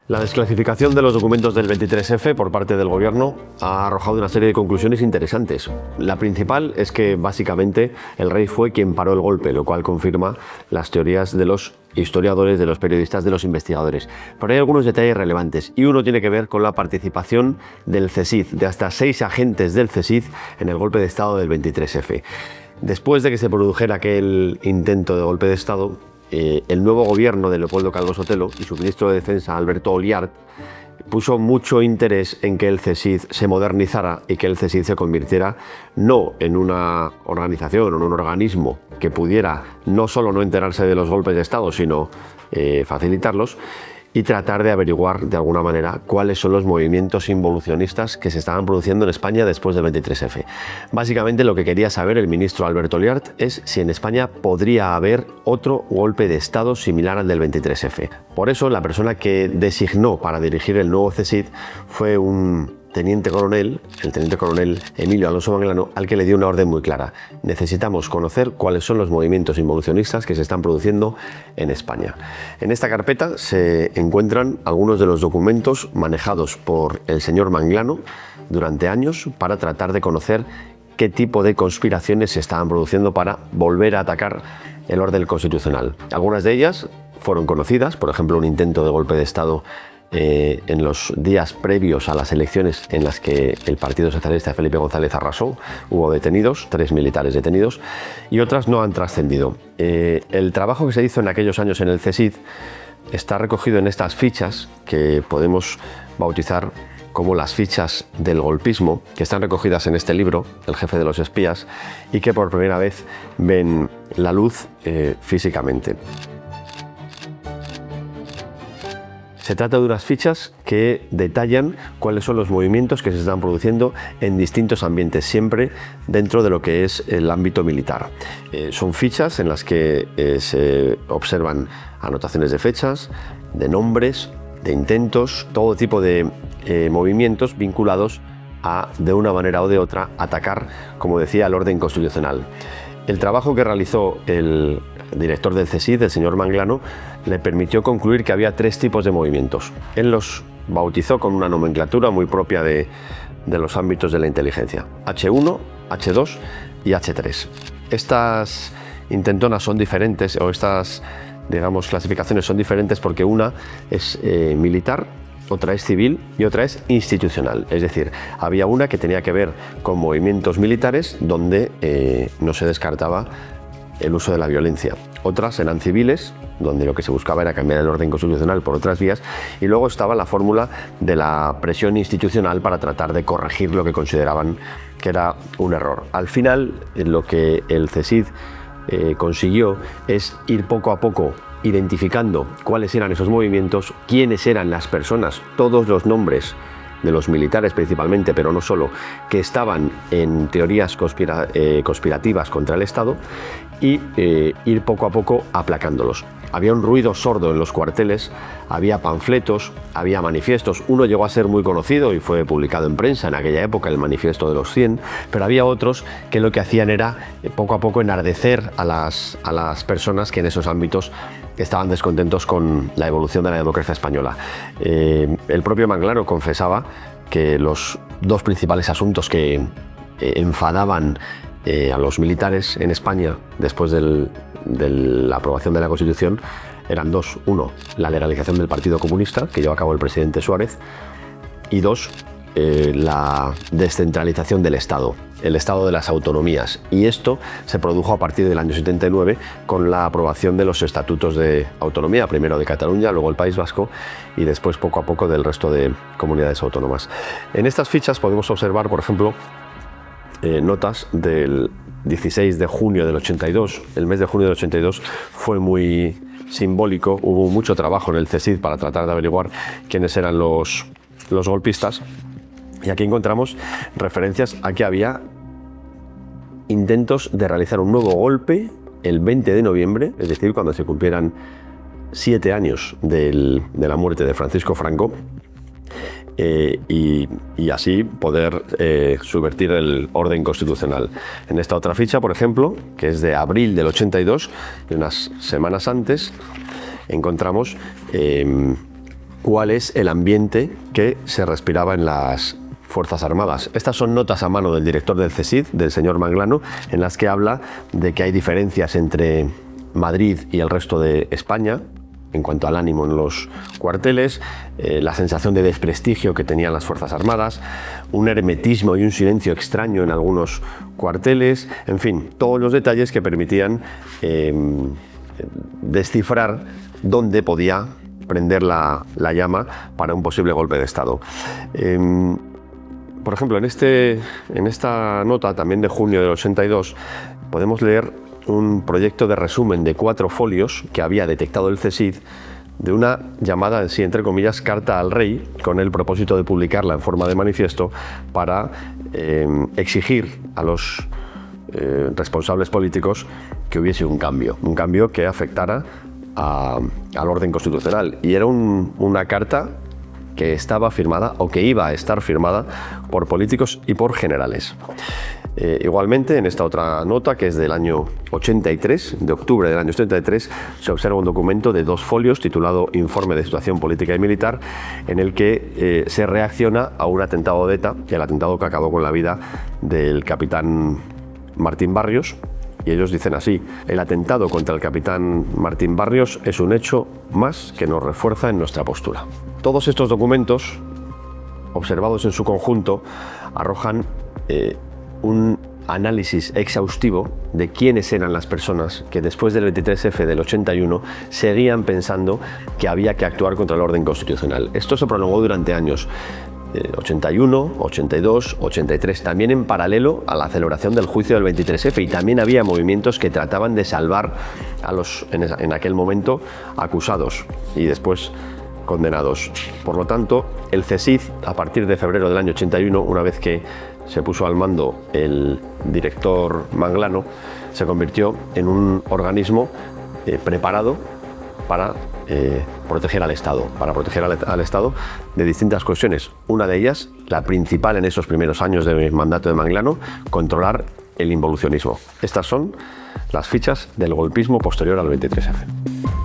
La desclasificación de los documentos del 23F por parte del gobierno ha arrojado una serie de conclusiones interesantes. La principal es que básicamente el rey fue quien paró el golpe, lo cual confirma las teorías de los historiadores, de los periodistas, de los investigadores. Pero hay algunos detalles relevantes y uno tiene que ver con la participación del CSIC, de hasta 6 agentes del CSIC en el golpe de Estado del 23F. Después de que se produjera aquel intento de golpe de Estado, el nuevo gobierno de Leopoldo Calvo Sotelo y su ministro de Defensa, Alberto Oliart, puso mucho interés en que el CSIC se modernizara y que el CSIC se convirtiera no en una organización o en un organismo que pudiera no solo no enterarse de los golpes de Estado, sino facilitarlos, y tratar de averiguar de alguna manera cuáles son los movimientos involucionistas que se estaban produciendo en España después del 23F. Básicamente lo que quería saber el ministro Alberto Oliart es si en España podría haber otro golpe de Estado similar al del 23F. Por eso la persona que designó para dirigir el nuevo CSIC fue un teniente coronel, el teniente coronel Emilio Alonso Manglano, al que le dio una orden muy clara. Necesitamos conocer cuáles son los movimientos involucionistas que se están produciendo en España. En esta carpeta se encuentran algunos de los documentos manejados por el señor Manglano durante años para tratar de conocer qué tipo de conspiraciones se estaban produciendo para volver a atacar el orden constitucional. Algunas de ellas fueron conocidas, por ejemplo, un intento de golpe de Estado en los días previos a las elecciones en las que el Partido Socialista de Felipe González arrasó. Hubo detenidos, 3 militares detenidos, y otras no han trascendido. El trabajo que se hizo en aquellos años en el CSIC está recogido en estas fichas que podemos bautizar como las fichas del golpismo, que están recogidas en este libro, El jefe de los espías, y que por primera vez ven la luz físicamente. Se trata de unas fichas que detallan cuáles son los movimientos que se están produciendo en distintos ambientes, siempre dentro de lo que es el ámbito militar. Son fichas en las que se observan anotaciones de fechas, de nombres, de intentos, todo tipo de movimientos vinculados a, de una manera o de otra, atacar, como decía, el orden constitucional. El trabajo que realizó el director del CSIC, el señor Manglano, le permitió concluir que había 3 tipos de movimientos. Él los bautizó con una nomenclatura muy propia de los ámbitos de la inteligencia: H1, H2 y H3. Estas intentonas son diferentes, o estas, digamos, clasificaciones son diferentes porque una es militar, otra es civil y otra es institucional. Es decir, había una que tenía que ver con movimientos militares donde no se descartaba el uso de la violencia. Otras eran civiles, donde lo que se buscaba era cambiar el orden constitucional por otras vías, y luego estaba la fórmula de la presión institucional para tratar de corregir lo que consideraban que era un error. Al final, lo que el CSIC consiguió es ir poco a poco identificando cuáles eran esos movimientos, quiénes eran las personas, todos los nombres de los militares principalmente, pero no solo, que estaban en teorías conspirativas contra el Estado, y ir poco a poco aplacándolos. Había un ruido sordo en los cuarteles, había panfletos, había manifiestos. Uno llegó a ser muy conocido y fue publicado en prensa en aquella época, el Manifiesto de los 100, pero había otros que lo que hacían era poco a poco enardecer a las personas que en esos ámbitos estaban descontentos con la evolución de la democracia española. El propio Manglano confesaba que los 2 principales asuntos que enfadaban a los militares en España después de la aprobación de la Constitución eran 2. 1, la legalización del Partido Comunista, que llevó a cabo el presidente Suárez, y 2, la descentralización del Estado, el Estado de las autonomías. Y esto se produjo a partir del año 79 con la aprobación de los estatutos de autonomía, primero de Cataluña, luego el País Vasco y después poco a poco del resto de comunidades autónomas. En estas fichas podemos observar, por ejemplo, notas del 16 de junio del 82. El mes de junio del 82 fue muy simbólico, hubo mucho trabajo en el CSIC para tratar de averiguar quiénes eran los golpistas, y aquí encontramos referencias a que había intentos de realizar un nuevo golpe el 20 de noviembre, es decir, cuando se cumplieran 7 años de la muerte de Francisco Franco, y así poder subvertir el orden constitucional. En esta otra ficha, por ejemplo, que es de abril del 82, de unas semanas antes, encontramos cuál es el ambiente que se respiraba en las Fuerzas Armadas. Estas son notas a mano del director del CSIC, del señor Manglano, en las que habla de que hay diferencias entre Madrid y el resto de España en cuanto al ánimo en los cuarteles, la sensación de desprestigio que tenían las Fuerzas Armadas, un hermetismo y un silencio extraño en algunos cuarteles, en fin, todos los detalles que permitían descifrar dónde podía prender la llama para un posible golpe de Estado. Por ejemplo, en esta nota, también de junio del 82, podemos leer un proyecto de resumen de 4 folios que había detectado el CSIC de una llamada, sí, entre comillas, carta al rey, con el propósito de publicarla en forma de manifiesto para exigir a los responsables políticos que hubiese un cambio que afectara al orden constitucional. Y era una carta que estaba firmada o que iba a estar firmada por políticos y por generales. Igualmente, en esta otra nota, que es del año 83, de octubre del año 83, se observa un documento de 2 folios titulado Informe de Situación Política y Militar, en el que se reacciona a un atentado de ETA, el atentado que acabó con la vida del capitán Martín Barrios. Y ellos dicen así: el atentado contra el capitán Martín Barrios es un hecho más que nos refuerza en nuestra postura. Todos estos documentos, observados en su conjunto, arrojan un análisis exhaustivo de quiénes eran las personas que después del 23F del 81 seguían pensando que había que actuar contra el orden constitucional. Esto se prolongó durante años. 81, 82, 83, también en paralelo a la celebración del juicio del 23F, y también había movimientos que trataban de salvar a los en aquel momento acusados y después condenados. Por lo tanto, el CSIC, a partir de febrero del año 81, una vez que se puso al mando el director Manglano, se convirtió en un organismo preparado para proteger al Estado, al Estado de distintas cuestiones. Una de ellas, la principal en esos primeros años del mandato de Manglano, controlar el involucionismo. Estas son las fichas del golpismo posterior al 23F.